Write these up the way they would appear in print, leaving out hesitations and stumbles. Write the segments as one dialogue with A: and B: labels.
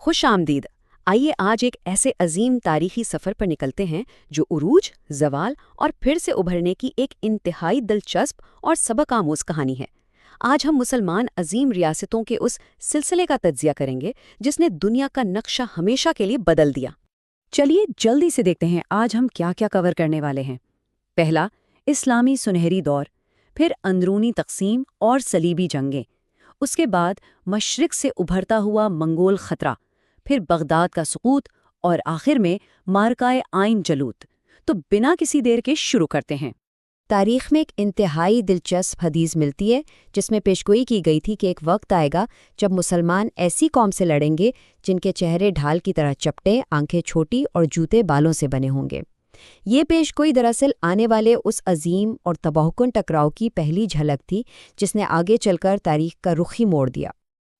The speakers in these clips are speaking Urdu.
A: خوش آمدید۔ آئیے آج ایک ایسے عظیم تاریخی سفر پر نکلتے ہیں جو عروج، زوال اور پھر سے ابھرنے کی ایک انتہائی دلچسپ اور سبق آموز کہانی ہے۔ آج ہم مسلمان عظیم ریاستوں کے اس سلسلے کا تجزیہ کریں گے جس نے دنیا کا نقشہ ہمیشہ کے لیے بدل دیا۔ چلیے جلدی سے دیکھتے ہیں آج ہم کیا کیا کور کرنے والے ہیں۔ پہلا، اسلامی سنہری دور، پھر اندرونی تقسیم اور صلیبی جنگیں، اس کے بعد مشرق سے ابھرتا ہوا منگول خطرہ، پھر بغداد کا سقوط اور آخر میں مارکائے عین جالوت۔ تو بنا کسی دیر کے شروع کرتے ہیں۔
B: تاریخ میں ایک انتہائی دلچسپ حدیث ملتی ہے جس میں پیشگوئی کی گئی تھی کہ ایک وقت آئے گا جب مسلمان ایسی قوم سے لڑیں گے جن کے چہرے ڈھال کی طرح چپٹے، آنکھیں چھوٹی اور جوتے بالوں سے بنے ہوں گے۔ یہ پیشگوئی دراصل آنے والے اس عظیم اور تباہ کن ٹکراؤ کی پہلی جھلک تھی جس نے آگے چل کر تاریخ کا رخ ہی موڑ دیا۔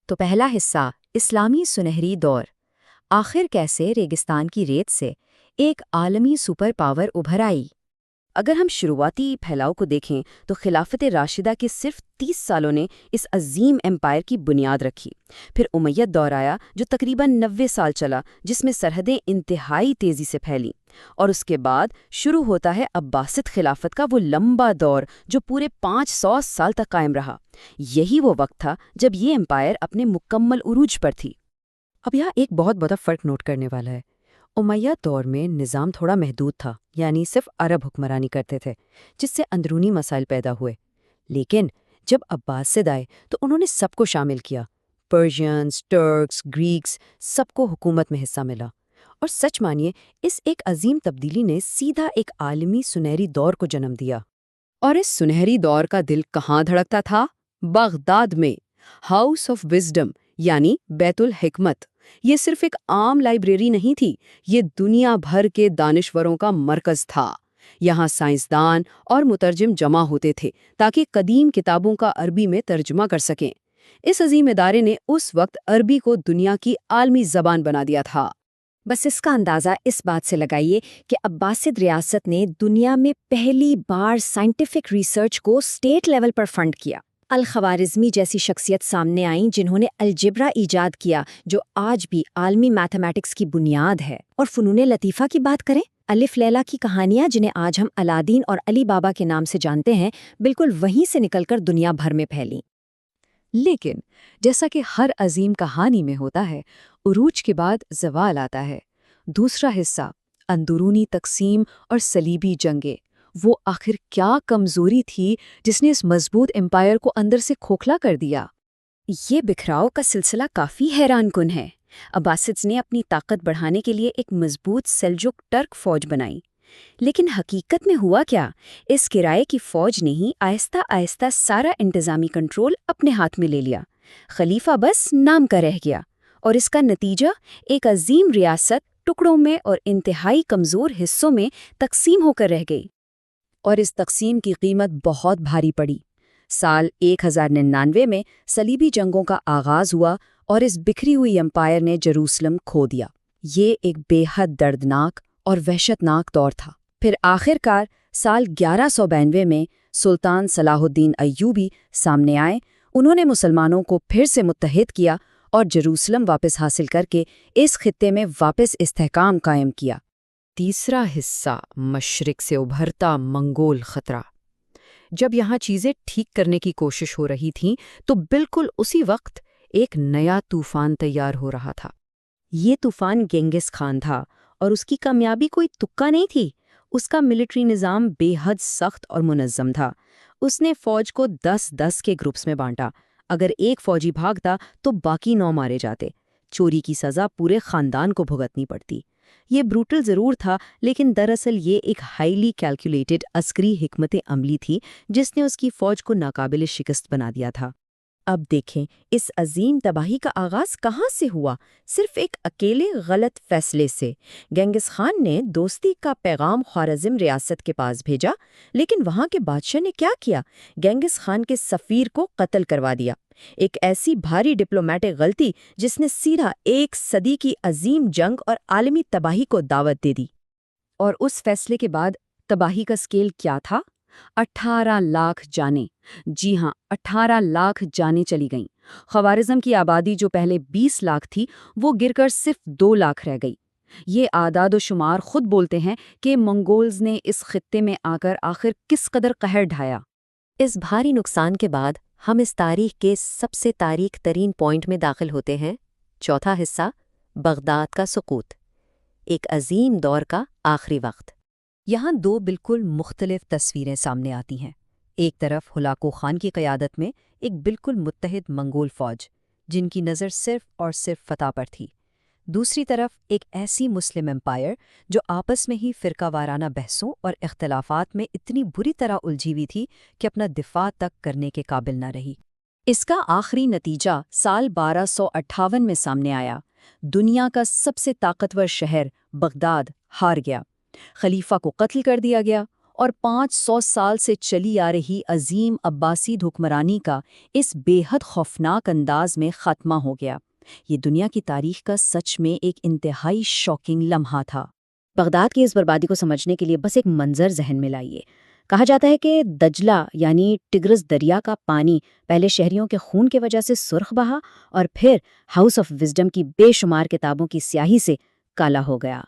B: تو پہلا حصہ، اسلامی سنہری دور۔ آخر کیسے ریگستان کی ریت سے ایک عالمی سپر پاور ابھر آئی؟
A: اگر ہم شروعاتی پھیلاؤ کو دیکھیں تو خلافت راشدہ کے صرف 30 سالوں نے اس عظیم ایمپائر کی بنیاد رکھی۔ پھر امید دور آیا جو تقریباً 90 سال چلا، جس میں سرحدیں انتہائی تیزی سے پھیلیں، اور اس کے بعد شروع ہوتا ہے عباسد خلافت کا وہ لمبا دور جو پورے 500 سال تک قائم رہا۔ یہی وہ وقت تھا جب یہ ایمپائر اپنے مکمل عروج پر تھی۔
B: اب یہاں ایک بہت بڑا فرق نوٹ کرنے والا ہے۔ امیہ دور میں نظام تھوڑا محدود تھا، یعنی صرف عرب حکمرانی کرتے تھے، جس سے اندرونی مسائل پیدا ہوئے۔ لیکن جب عباسد آئے تو انہوں نے سب کو شامل کیا، پرشینز، ٹرکس، گریکس، سب کو حکومت میں حصہ ملا۔ اور سچ مانیے، اس ایک عظیم تبدیلی نے سیدھا ایک عالمی سنہری دور کو جنم دیا۔
A: اور اس سنہری دور کا دل کہاں دھڑکتا تھا؟ بغداد میں، ہاؤس آف وزڈم یعنی بیت الحکمت۔ یہ صرف ایک عام لائبریری نہیں تھی، یہ دنیا بھر کے دانشوروں کا مرکز تھا۔ یہاں سائنسدان اور مترجم جمع ہوتے تھے تاکہ قدیم کتابوں کا عربی میں ترجمہ کر سکیں۔ اس عظیم ادارے نے اس وقت عربی کو دنیا کی عالمی زبان بنا دیا تھا۔
B: بس اس کا اندازہ اس بات سے لگائیے کہ عباسد ریاست نے دنیا میں پہلی بار سائنٹیفک ریسرچ کو اسٹیٹ لیول پر فنڈ کیا۔ الخوارزمی جیسی شخصیت سامنے آئیں جنہوں نے الجبرا ایجاد کیا جو آج بھی عالمی میتھمیٹکس کی بنیاد ہے۔ اور فنون لطیفہ کی بات کریں، الف لیلا کی کہانیاں جنہیں آج ہم الادین اور علی بابا کے نام سے جانتے ہیں، بالکل وہیں سے نکل کر دنیا بھر میں پھیلیں۔
A: لیکن جیسا کہ ہر عظیم کہانی میں ہوتا ہے، عروج کے بعد زوال آتا ہے۔ دوسرا حصہ، اندرونی تقسیم اور صلیبی جنگیں۔ وہ آخر کیا کمزوری تھی جس نے اس مضبوط امپائر کو اندر سے کھوکھلا کر دیا؟
B: یہ بکھراؤ کا سلسلہ کافی حیران کن ہے۔ عباسدز نے اپنی طاقت بڑھانے کے لیے ایک مضبوط سلجوق ٹرک فوج بنائی، لیکن حقیقت میں ہوا کیا؟ اس کرائے کی فوج نے ہی آہستہ آہستہ سارا انتظامی کنٹرول اپنے ہاتھ میں لے لیا۔ خلیفہ بس نام کا رہ گیا، اور اس کا نتیجہ ایک عظیم ریاست ٹکڑوں میں اور انتہائی کمزور حصوں میں تقسیم ہو کر رہ گئی۔
A: اور اس تقسیم کی قیمت بہت بھاری پڑی۔ سال 1099 میں صلیبی جنگوں کا آغاز ہوا اور اس بکھری ہوئی امپائر نے جروسلم کھو دیا۔ یہ ایک بے حد دردناک اور وحشتناک دور تھا۔ پھر آخر کار سال 1192 میں سلطان صلاح الدین ایوبی سامنے آئے۔ انہوں نے مسلمانوں کو پھر سے متحد کیا اور جروسلم واپس حاصل کر کے اس خطے میں واپس استحکام قائم کیا۔ تیسرا حصہ، مشرق سے ابھرتا منگول خطرہ۔ جب یہاں چیزیں ٹھیک کرنے کی کوشش ہو رہی تھیں تو بالکل اسی وقت ایک نیا طوفان تیار ہو رہا تھا۔ یہ طوفان گینگس خان تھا، اور اس کی کامیابی کوئی تکا نہیں تھی۔ اس کا ملٹری نظام بے حد سخت اور منظم تھا۔ اس نے فوج کو 10-10 کے گروپس میں بانٹا۔ اگر ایک فوجی بھاگتا تو باقی 9 مارے جاتے۔ چوری کی سزا پورے خاندان کو بھگتنی پڑتی۔ یہ بروٹل ضرور تھا، لیکن دراصل یہ ایک ہائیلی کیلکولیٹڈ عسکری حکمت عملی تھی جس نے اس کی فوج کو ناقابل شکست بنا دیا تھا۔ اب دیکھیں اس عظیم تباہی کا آغاز کہاں سے ہوا؟ صرف ایک اکیلے غلط فیصلے سے۔ گینگس خان نے دوستی کا پیغام خوارزم ریاست کے پاس بھیجا، لیکن وہاں کے بادشاہ نے کیا کیا؟ گینگس خان کے سفیر کو قتل کروا دیا۔ ایک ایسی بھاری ڈپلومیٹک غلطی جس نے سیدھا 1 صدی کی عظیم جنگ اور عالمی تباہی کو دعوت دے دی۔ اور اس فیصلے کے بعد تباہی کا سکیل کیا تھا؟ 18 لاکھ جانیں، جی ہاں 18 لاکھ جانیں چلی گئیں۔ خوارزم کی آبادی جو پہلے 20 لاکھ تھی وہ گر کر صرف 2 لاکھ رہ گئی۔ یہ اعداد و شمار خود بولتے ہیں کہ منگولز نے اس خطے میں آ کر آخر کس قدر قہر ڈھایا۔
B: اس بھاری نقصان کے بعد ہم اس تاریخ کے سب سے تاریخ ترین پوائنٹ میں داخل ہوتے ہیں، چوتھا حصہ، بغداد کا سقوط، ایک عظیم دور کا آخری وقت۔ یہاں 2 بالکل مختلف تصویریں سامنے آتی ہیں۔ ایک طرف ہلاکو خان کی قیادت میں ایک بالکل متحد منگول فوج، جن کی نظر صرف اور صرف فتح پر تھی۔ دوسری طرف ایک ایسی مسلم امپائر جو آپس میں ہی فرقہ وارانہ بحثوں اور اختلافات میں اتنی بری طرح الجھی ہوئی تھی کہ اپنا دفاع تک کرنے کے قابل نہ رہی۔
A: اس کا آخری نتیجہ سال 1258 میں سامنے آیا۔ دنیا کا سب سے طاقتور شہر بغداد ہار گیا، خلیفہ کو قتل کر دیا گیا اور 500 سال سے چلی آ رہی عظیم عباسید حکمرانی کا اس بے حد خوفناک انداز میں خاتمہ ہو گیا۔ یہ دنیا کی تاریخ کا سچ میں ایک انتہائی شاکنگ لمحہ تھا۔ بغداد کی اس بربادی کو سمجھنے کے لیے بس ایک منظر ذہن میں لائیے۔ کہا جاتا ہے کہ دجلہ یعنی ٹگرس دریا کا پانی پہلے شہریوں کے خون کی وجہ سے سرخ بہا اور پھر ہاؤس آف وزڈم کی بے شمار کتابوں کی سیاہی سے کالا ہو گیا۔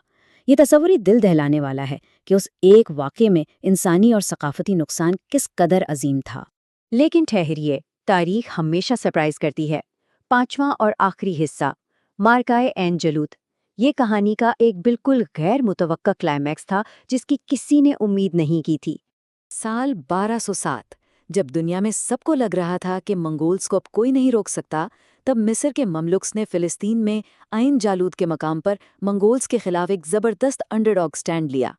A: یہ تصوری دل دہلانے والا ہے کہ اس ایک واقعے میں انسانی اور ثقافتی نقصان کس قدر عظیم تھا۔
B: لیکن ٹھہریے، تاریخ ہمیشہ سرپرائز کرتی ہے۔ 5واں اور آخری حصہ، مارکائے عین جالوت، یہ کہانی کا ایک بالکل غیر متوقع کلائمیکس تھا جس کی کسی نے امید نہیں کی تھی۔ سال 1207، جب دنیا میں سب کو لگ رہا تھا کہ منگولز کو اب کوئی نہیں روک سکتا، تب مصر کے مملوکس نے فلسطین میں عین جالوت کے مقام پر منگولز کے خلاف ایک زبردست انڈر ڈاگ سٹینڈ لیا۔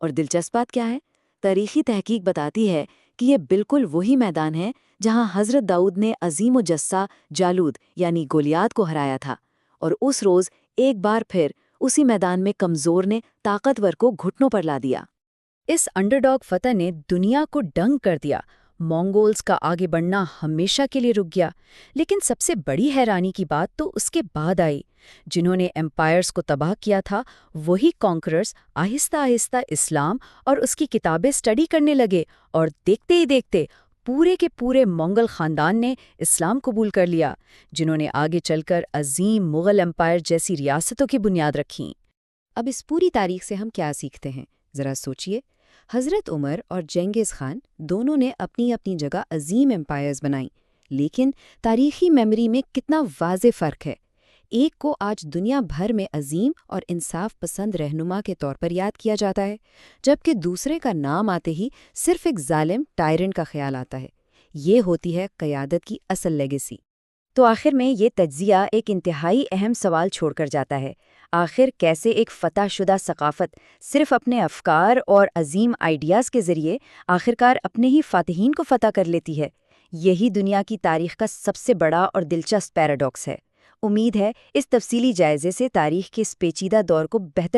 B: اور دلچسپ بات کیا ہے؟ تاریخی تحقیق بتاتی ہے کہ یہ بالکل وہی میدان ہے جہاں حضرت داؤد نے عظیم و جثہ جالوت یعنی گولیات کو ہرایا تھا، اور اس روز ایک بار پھر اسی میدان میں کمزور نے طاقتور کو گھٹنوں پر لا دیا۔
A: اس انڈر ڈاگ فتح نے دنیا کو دنگ کر دیا۔ منگولز کا آگے بڑھنا ہمیشہ کے لیے رک گیا۔ لیکن سب سے بڑی حیرانی کی بات تو اس کے بعد آئی۔ جنہوں نے امپائرز کو تباہ کیا تھا، وہی کانکررز آہستہ آہستہ اسلام اور اس کی کتابیں سٹڈی کرنے لگے، اور دیکھتے ہی دیکھتے پورے کے پورے منگل خاندان نے اسلام قبول کر لیا، جنہوں نے آگے چل کر عظیم مغل امپائر جیسی ریاستوں کی بنیاد رکھیں۔
B: اب اس پوری تاریخ سے ہم کیا سیکھتے ہیں؟ ذرا سوچئے۔ حضرت عمر اور چنگیز خان دونوں نے اپنی اپنی جگہ عظیم امپائرز بنائیں، لیکن تاریخی میموری میں کتنا واضح فرق ہے۔ ایک کو آج دنیا بھر میں عظیم اور انصاف پسند رہنما کے طور پر یاد کیا جاتا ہے، جبکہ دوسرے کا نام آتے ہی صرف ایک ظالم ٹائرنٹ کا خیال آتا ہے۔ یہ ہوتی ہے قیادت کی اصل لیگیسی۔ تو آخر میں یہ تجزیہ ایک انتہائی اہم سوال چھوڑ کر جاتا ہے۔ آخر کیسے ایک فتح شدہ ثقافت صرف اپنے افکار اور عظیم آئیڈیاز کے ذریعے آخرکار اپنے ہی فاتحین کو فتح کر لیتی ہے؟ یہی دنیا کی تاریخ کا سب سے بڑا اور دلچسپ پیراڈاکس ہے۔ امید ہے اس تفصیلی جائزے سے تاریخ کے اس پیچیدہ دور کو بہتر